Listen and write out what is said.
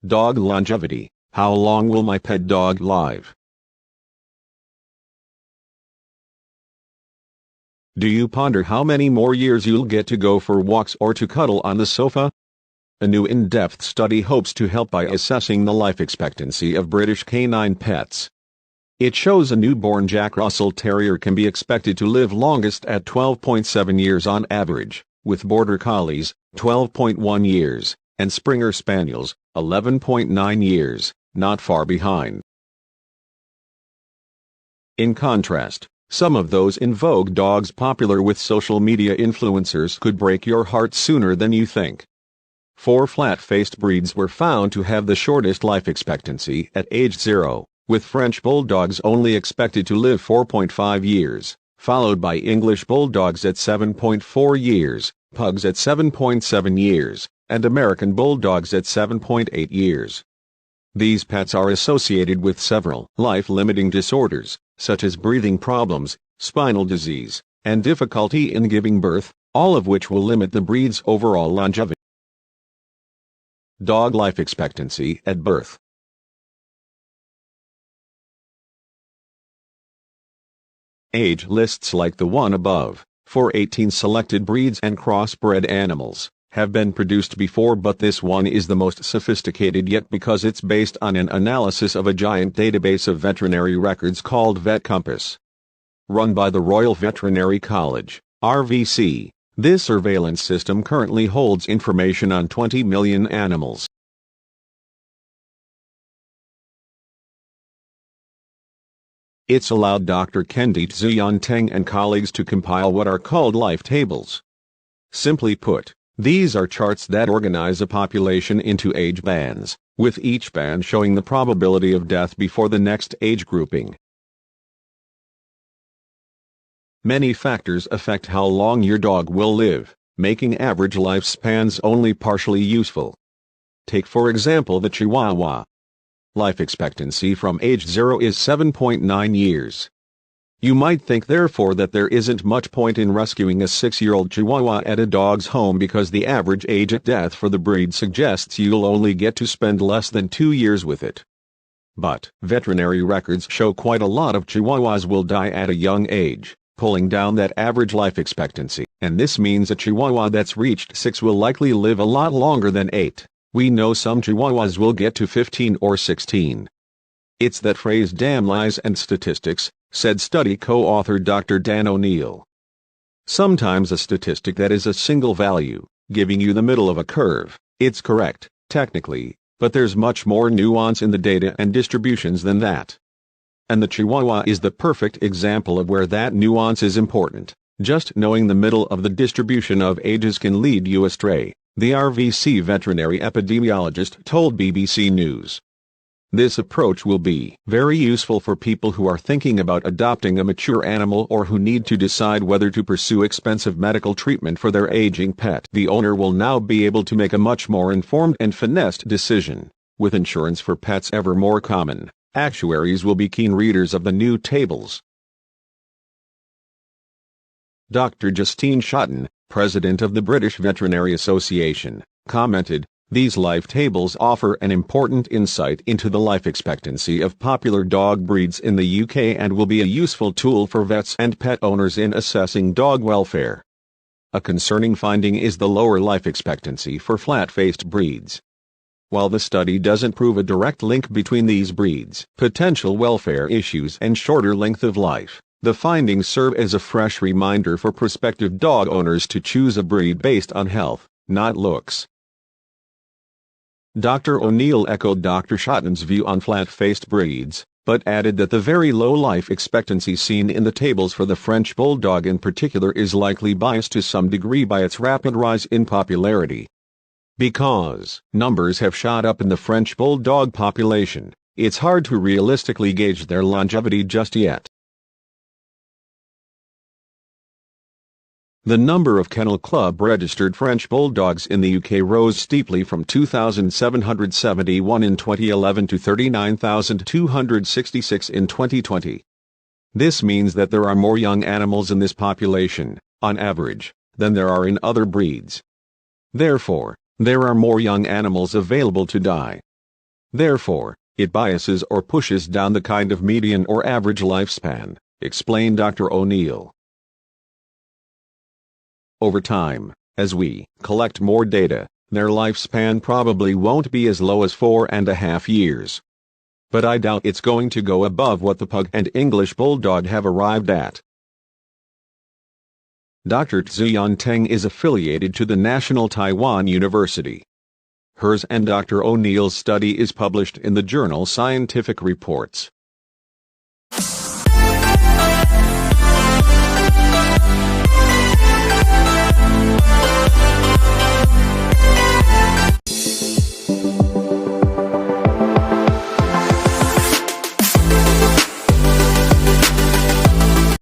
Dog longevity. How long will my pet dog live? Do you ponder how many more years you'll get to go for walks or to cuddle on the sofa? A new in-depth study hopes to help by assessing the life expectancy of British canine pets. It shows a newborn Jack Russell Terrier can be expected to live longest at 12.7 years on average, with Border Collies, 12.1 years, and Springer Spaniels, 11.9 years, not far behind. In contrast, some of those in vogue dogs popular with social media influencers could break your heart sooner than you think. 4 flat-faced breeds were found to have the shortest life expectancy at age 0, with French Bulldogs only expected to live 4.5 years, followed by English Bulldogs at 7.4 years, Pugs at 7.7 years, and American Bulldogs at 7.8 years. These pets are associated with several life-limiting disorders, such as breathing problems, spinal disease, and difficulty in giving birth, all of which will limit the breed's overall longevity. Dog life expectancy at birth. Age lists like the one above, for 18 selected breeds and crossbred animals, have been produced before, but this one is the most sophisticated yet because it's based on an analysis of a giant database of veterinary records called VetCompass. Run by the Royal Veterinary College, RVC, this surveillance system currently holds information on 20 million animals. It's allowed Dr. Kendit Zuyanteng and colleagues to compile what are called life tables. Simply put, these are charts that organize a population into age bands, with each band showing the probability of death before the next age grouping. Many factors affect how long your dog will live, making average lifespans only partially useful. Take for example the Chihuahua. Life expectancy from age 0 is 7.9 years. You might think therefore that there isn't much point in rescuing a 6-year-old Chihuahua at a dog's home because the average age at death for the breed suggests you'll only get to spend less than 2 years with it. But veterinary records show quite a lot of Chihuahuas will die at a young age, pulling down that average life expectancy, and this means a Chihuahua that's reached 6 will likely live a lot longer than 8. We know some Chihuahuas will get to 15 or 16. It's that phrase damn lies and statistics, said study co-author Dr. Dan O'Neill. Sometimes a statistic that is a single value, giving you the middle of a curve, it's correct, technically, but there's much more nuance in the data and distributions than that. And the Chihuahua is the perfect example of where that nuance is important. Just knowing the middle of the distribution of ages can lead you astray, the RVC veterinary epidemiologist told BBC News. This approach will be very useful for people who are thinking about adopting a mature animal or who need to decide whether to pursue expensive medical treatment for their aging pet. The owner will now be able to make a much more informed and finessed decision. With insurance for pets ever more common, actuaries will be keen readers of the new tables. Dr. Justine Shotton, president of the British Veterinary Association, commented, "These life tables offer an important insight into the life expectancy of popular dog breeds in the UK and will be a useful tool for vets and pet owners in assessing dog welfare." A concerning finding is the lower life expectancy for flat-faced breeds. While the study doesn't prove a direct link between these breeds' potential welfare issues and shorter length of life, the findings serve as a fresh reminder for prospective dog owners to choose a breed based on health, not looks. Dr. O'Neill echoed Dr. Shotton's view on flat-faced breeds, but added that the very low life expectancy seen in the tables for the French Bulldog in particular is likely biased to some degree by its rapid rise in popularity. Because numbers have shot up in the French Bulldog population, it's hard to realistically gauge their longevity just yet. The number of Kennel Club registered French Bulldogs in the UK rose steeply from 2,771 in 2011 to 39,266 in 2020. This means that there are more young animals in this population, on average, than there are in other breeds. Therefore, there are more young animals available to die. Therefore, it biases or pushes down the kind of median or average lifespan, explained Dr. O'Neill. Over time, as we collect more data, their lifespan probably won't be as low as 4.5 years. But I doubt it's going to go above what the Pug and English Bulldog have arrived at. Dr. Xian Teng is affiliated to the National Taiwan University. Hers and Dr. O'Neill's study is published in the journal Scientific Reports.